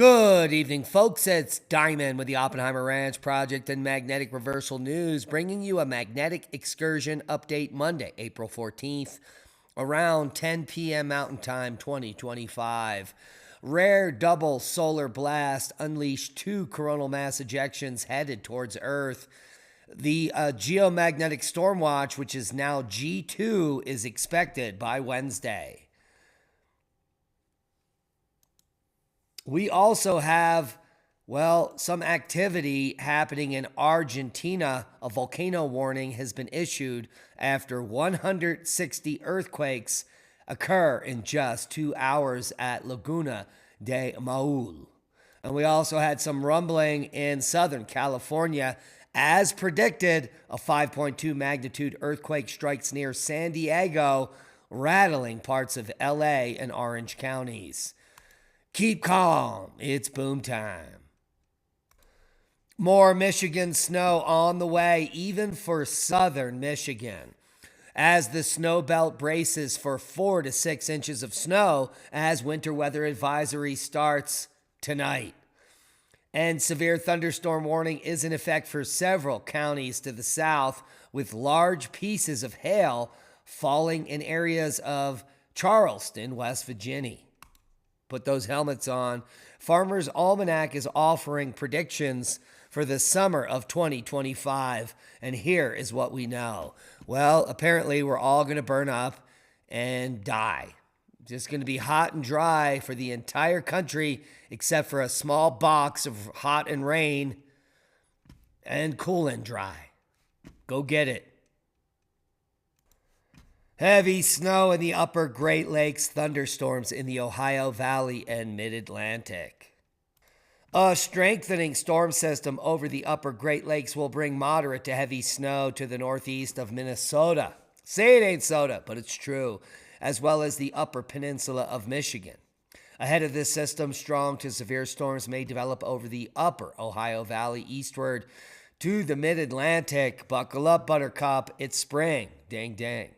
Good evening, folks. It's Diamond with the Oppenheimer Ranch Project and Magnetic Reversal News, bringing you a magnetic excursion update Monday, April 14th, around 10 p.m. Mountain Time 2025. Rare double solar blast unleashed two coronal mass ejections headed towards Earth. The geomagnetic storm watch, which is now G2, is expected by Wednesday. We also have, some activity happening in Argentina. A volcano warning has been issued after 160 earthquakes occur in just 2 hours at Laguna de Maul. And we also had some rumbling in Southern California. As predicted, a 5.2 magnitude earthquake strikes near San Diego, rattling parts of LA and Orange counties. Keep calm, it's boom time. More Michigan snow on the way, even for southern Michigan, as the snow belt braces for 4 to 6 inches of snow as winter weather advisory starts tonight. And severe thunderstorm warning is in effect for several counties to the south, with large pieces of hail falling in areas of Charleston, West Virginia. Put those helmets on. Farmer's Almanac is offering predictions for the summer of 2025. And here is what we know. Well, apparently we're all going to burn up and die. Just going to be hot and dry for the entire country, except for a small box of hot and rain and cool and dry. Go get it. Heavy snow in the upper Great Lakes, thunderstorms in the Ohio Valley and Mid-Atlantic. A strengthening storm system over the upper Great Lakes will bring moderate to heavy snow to the northeast of Minnesota. Say it ain't soda, but it's true, as well as the upper peninsula of Michigan. Ahead of this system, strong to severe storms may develop over the upper Ohio Valley eastward to the Mid-Atlantic. Buckle up, Buttercup. It's spring. Dang, dang.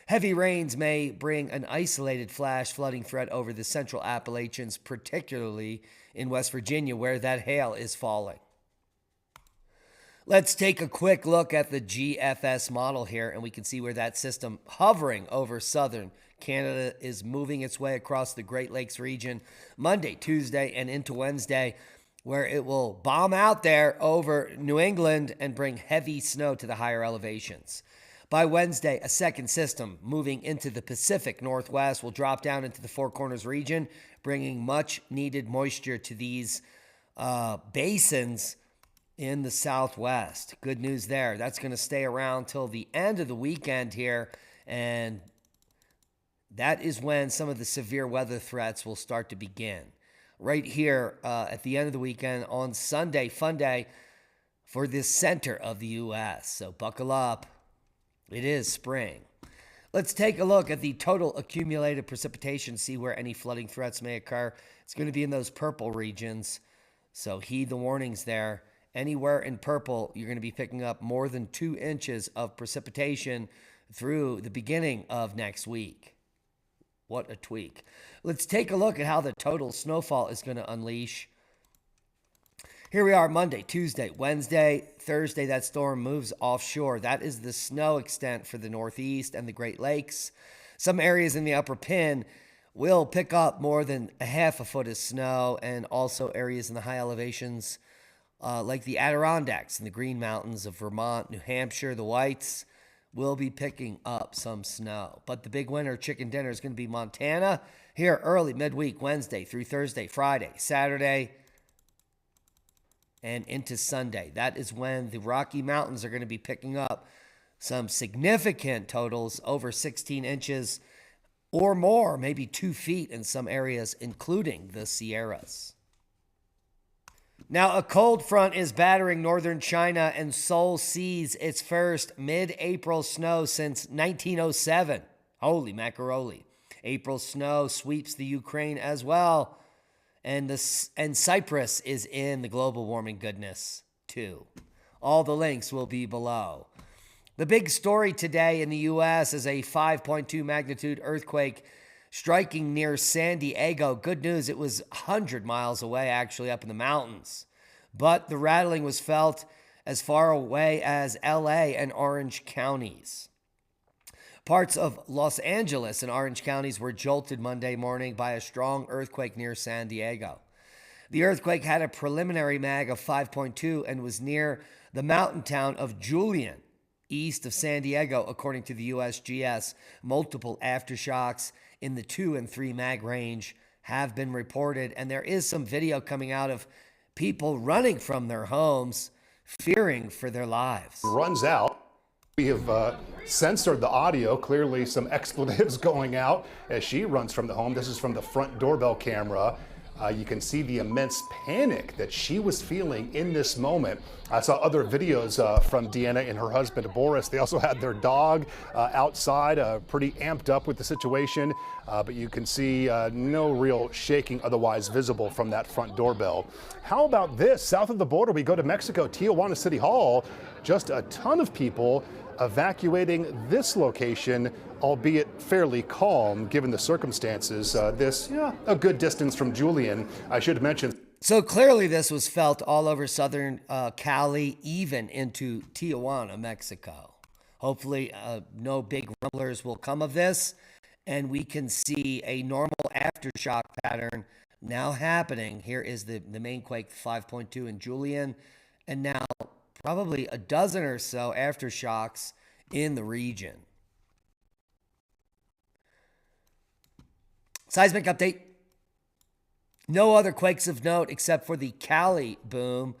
Heavy rains may bring an isolated flash flooding threat over the central Appalachians, particularly in West Virginia, where that hail is falling. Let's take a quick look at the GFS model here, and we can see where that system hovering over southern Canada is moving its way across the Great Lakes region Monday, Tuesday, and into Wednesday, where it will bomb out there over New England and bring heavy snow to the higher elevations. By Wednesday, a second system moving into the Pacific Northwest will drop down into the Four Corners region, bringing much needed moisture to these basins in the Southwest. Good news there. That's going to stay around till the end of the weekend here, and that is when some of the severe weather threats will start to begin. Right here at the end of the weekend on Sunday, fun day for the center of the U.S. So buckle up. It is spring. Let's take a look at the total accumulated precipitation, see where any flooding threats may occur. It's going to be in those purple regions, so heed the warnings there. Anywhere in purple, you're going to be picking up more than 2 inches of precipitation through the beginning of next week. What a tweak. Let's take a look at how the total snowfall is going to unleash. Here we are Monday, Tuesday, Wednesday, Thursday. That storm moves offshore. That is the snow extent for the Northeast and the Great Lakes. Some areas in the upper Pin will pick up more than a half a foot of snow, and also areas in the high elevations like the Adirondacks and the Green Mountains of Vermont, New Hampshire, the Whites will be picking up some snow. But the big winner chicken dinner is going to be Montana here early midweek, Wednesday through Thursday, Friday, Saturday, and into Sunday. That is when the Rocky Mountains are going to be picking up some significant totals, over 16 inches or more, maybe 2 feet in some areas, including the Sierras. Now, a cold front is battering northern China, and Seoul sees its first mid-April snow since 1907. Holy macaroni. April snow sweeps the Ukraine as well. And Cyprus is in the global warming goodness, too. All the links will be below. The big story today in the U.S. is a 5.2 magnitude earthquake striking near San Diego. Good news, it was 100 miles away, actually, up in the mountains. But the rattling was felt as far away as LA and Orange counties. Parts of Los Angeles and Orange counties were jolted Monday morning by a strong earthquake near San Diego. The earthquake had a preliminary mag of 5.2 and was near the mountain town of Julian, east of San Diego, according to the USGS. Multiple aftershocks in the 2 and 3 mag range have been reported, and there is some video coming out of people running from their homes, fearing for their lives. Runs out. We have censored the audio, clearly some expletives going out as she runs from the home. This is from the front doorbell camera. You can see the immense panic that she was feeling in this moment. I saw other videos from Deanna and her husband, Boris. They also had their dog outside, pretty amped up with the situation. But you can see no real shaking otherwise visible from that front doorbell. How about this? South of the border, we go to Mexico, Tijuana City Hall. Just a ton of people evacuating this location, albeit fairly calm given the circumstances. A good distance from Julian. I should mention. So clearly this was felt all over southern Cali, even into Tijuana, Mexico. Hopefully no big rumblers will come of this, and we can see a normal aftershock pattern now happening. Here is the main quake, 5.2 in Julian, and now probably a dozen or so aftershocks in the region. Seismic update. No other quakes of note except for the Cali boom.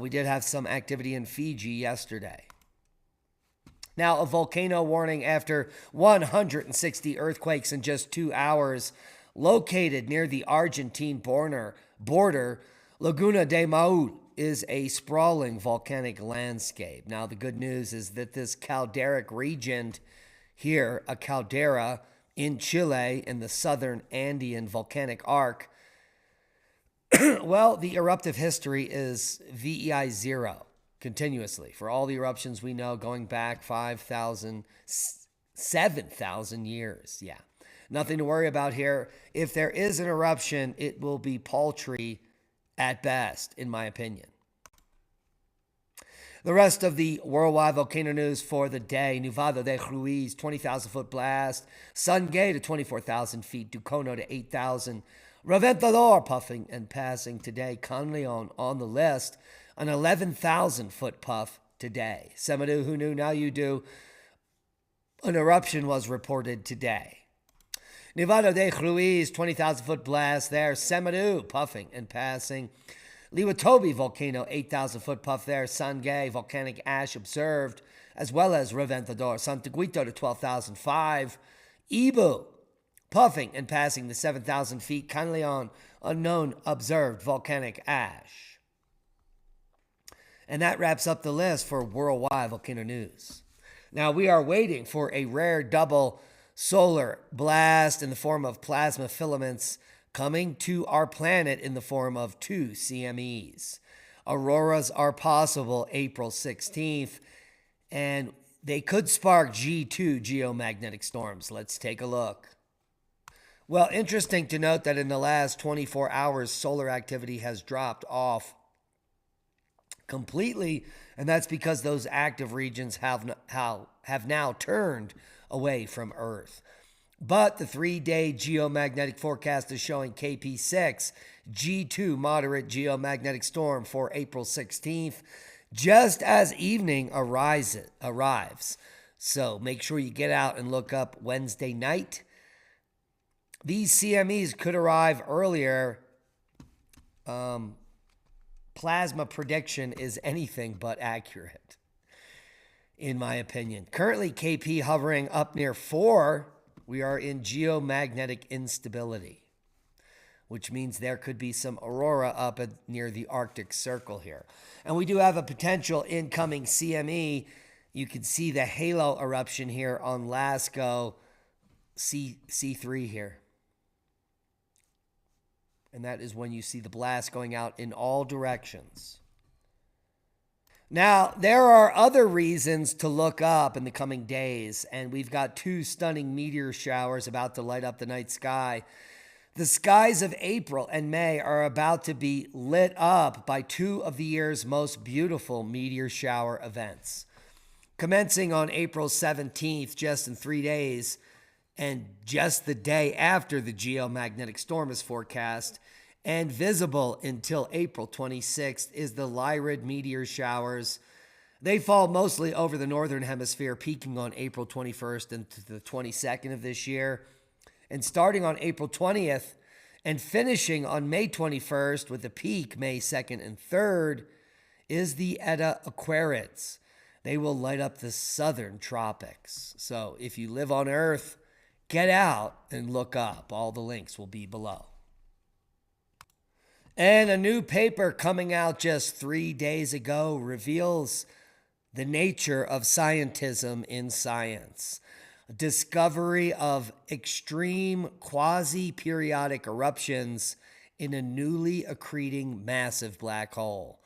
We did have some activity in Fiji yesterday. Now, a volcano warning after 160 earthquakes in just 2 hours. Located near the Argentine border, Laguna de Maul is a sprawling volcanic landscape. Now, the good news is that this calderic region here, a caldera in Chile in the southern Andean volcanic arc, well, the eruptive history is VEI 0 continuously for all the eruptions we know going back 5,000, 7,000 years. Yeah, nothing to worry about here. If there is an eruption, it will be paltry at best, in my opinion. The rest of the worldwide volcano news for the day: Nevado de Ruiz, 20,000 foot blast. Sungay to 24,000 feet. Ducono to 8,000. Reventador puffing and passing today. Conleon on the list, an 11,000 foot puff today. Semedu, who knew? Now you do. An eruption was reported today. Nevado de Ruiz, 20,000 foot blast there. Semedu puffing and passing. Liwatobi volcano, 8,000 foot puff there. Sangay, volcanic ash observed, as well as Reventador. Santiaguito to 12,005. Ibu, puffing and passing the 7,000 feet. Canleon, unknown, observed volcanic ash. And that wraps up the list for worldwide volcano news. Now we are waiting for a rare double solar blast in the form of plasma filaments coming to our planet in the form of 2 CMEs. Auroras are possible April 16th, and they could spark G2 geomagnetic storms. Let's take a look. Well, interesting to note that in the last 24 hours, solar activity has dropped off completely, and that's because those active regions have now turned away from Earth. But the 3-day geomagnetic forecast is showing KP6, G2 moderate geomagnetic storm for April 16th, just as evening arrives. So make sure you get out and look up Wednesday night. These CMEs could arrive earlier. Plasma prediction is anything but accurate, in my opinion. Currently, KP hovering up near 4. We are in geomagnetic instability, which means there could be some aurora up near the Arctic Circle here. And we do have a potential incoming CME. You can see the halo eruption here on Lascaux C3 here. And that is when you see the blast going out in all directions. Now, there are other reasons to look up in the coming days, and we've got two stunning meteor showers about to light up the night sky. The skies of April and May are about to be lit up by two of the year's most beautiful meteor shower events. Commencing on April 17th, just in 3 days, and just the day after the geomagnetic storm is forecast, and visible until April 26th, is the Lyrid meteor showers. They fall mostly over the northern hemisphere, peaking on April 21st and to the 22nd of this year. And starting on April 20th and finishing on May 21st with a peak May 2nd and 3rd is the Eta Aquarids. They will light up the southern tropics. So if you live on Earth, get out and look up. All the links will be below. And a new paper coming out just 3 days ago reveals the nature of scientism in science. A discovery of extreme quasi-periodic eruptions in a newly accreting massive black hole.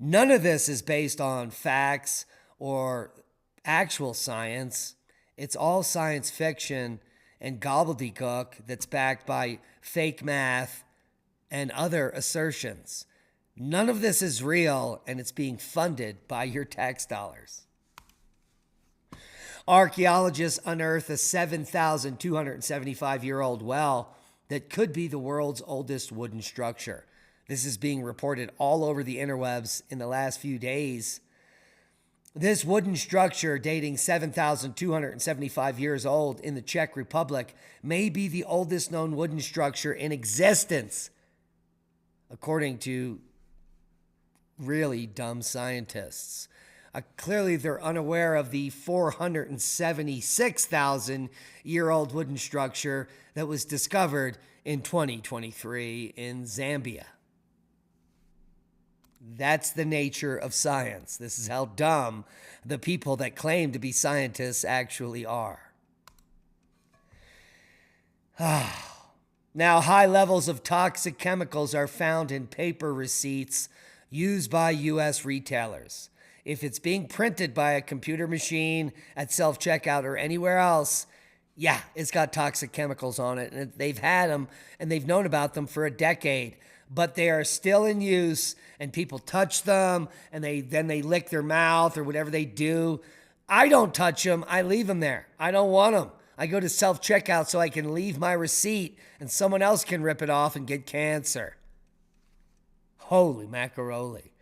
None of this is based on facts or actual science. It's all science fiction and gobbledygook that's backed by fake math and other assertions. None of this is real, and it's being funded by your tax dollars. Archaeologists unearth a 7,275-year-old well that could be the world's oldest wooden structure. This is being reported all over the interwebs in the last few days. This wooden structure, dating 7,275 years old in the Czech Republic, may be the oldest known wooden structure in existence, according to really dumb scientists. Clearly, they're unaware of the 476,000-year-old wooden structure that was discovered in 2023 in Zambia. That's the nature of science. This is how dumb the people that claim to be scientists actually are. Now, high levels of toxic chemicals are found in paper receipts used by U.S. retailers. If it's being printed by a computer machine at self-checkout or anywhere else, yeah, it's got toxic chemicals on it. And they've had them and they've known about them for a decade. But they are still in use, and people touch them, and then they lick their mouth or whatever they do. I don't touch them. I leave them there. I don't want them. I go to self-checkout so I can leave my receipt, and someone else can rip it off and get cancer. Holy macaroni.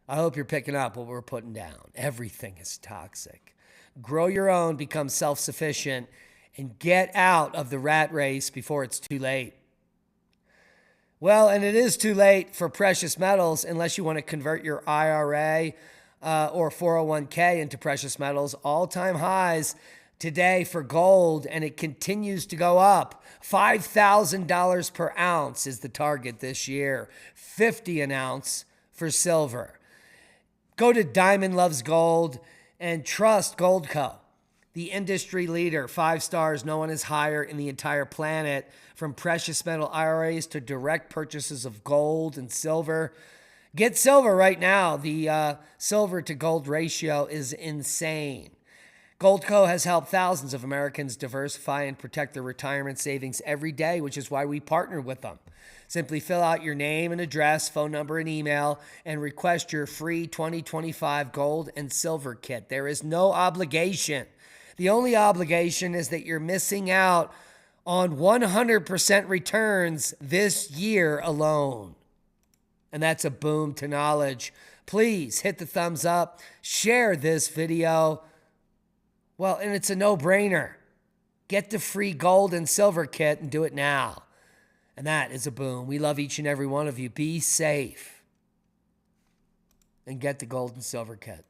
I hope you're picking up what we're putting down. Everything is toxic. Grow your own, become self-sufficient, and get out of the rat race before it's too late. Well, and it is too late for precious metals unless you want to convert your IRA or 401k into precious metals. All-time highs today for gold, and it continues to go up. $5,000 per ounce is the target this year. $50 an ounce for silver. Go to Diamond Loves Gold and trust Goldco, the industry leader. 5 stars, no one is higher in the entire planet. From precious metal IRAs to direct purchases of gold and silver. Get silver right now. The silver to gold ratio is insane. Goldco has helped thousands of Americans diversify and protect their retirement savings every day, which is why we partner with them. Simply fill out your name and address, phone number and email, and request your free 2025 gold and silver kit. There is no obligation. The only obligation is that you're missing out on 100% returns this year alone. And that's a boom to knowledge. Please hit the thumbs up, share this video. Well, and it's a no-brainer. Get the free gold and silver kit and do it now. And that is a boom. We love each and every one of you. Be safe. And get the gold and silver kit.